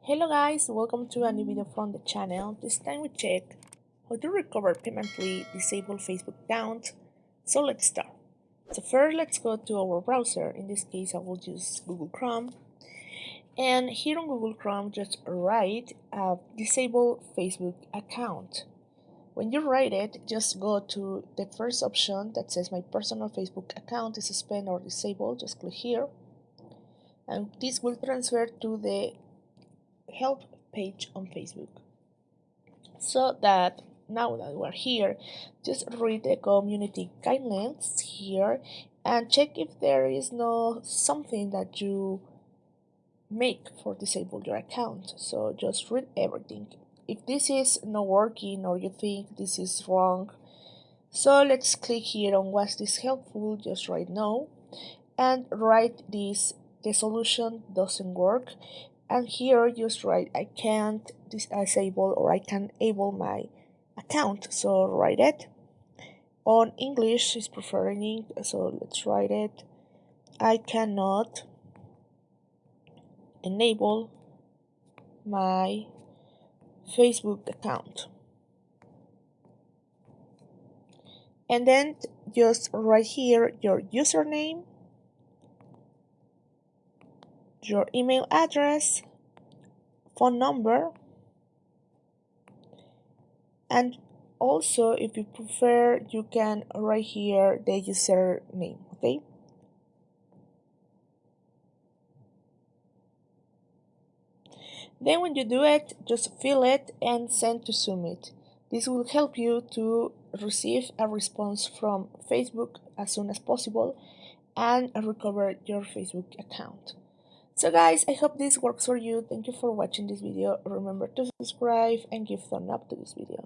Hello guys, welcome to a new video from the channel. This time we check how to recover permanently disabled Facebook account. So let's start. So first let's go to our browser. In this case I will use Google Chrome. And here on Google Chrome just write disable Facebook account. When you write it, just go to the first option that says my personal Facebook account is suspended or disabled. Just click here. And this will transfer to the help page on Facebook, so that now that we're here, just read the community guidelines here and check if there is no something that you make for disable your account. So just read everything. If this is not working or you think this is wrong, so let's click here on was this helpful, just write no and write this the solution doesn't work, and here just write I can't disable or I can enable my account. So write it on English is preferring, so let's write it I cannot enable my Facebook account, and then just write here your username, your email address, phone number, and also if you prefer you can write here the username. Okay, then when you do it, just fill it and send to Submit. This will help you to receive a response from Facebook as soon as possible and recover your Facebook account. So guys, I hope this works for you. Thank you for watching this video. Remember to subscribe and give thumb up to this video.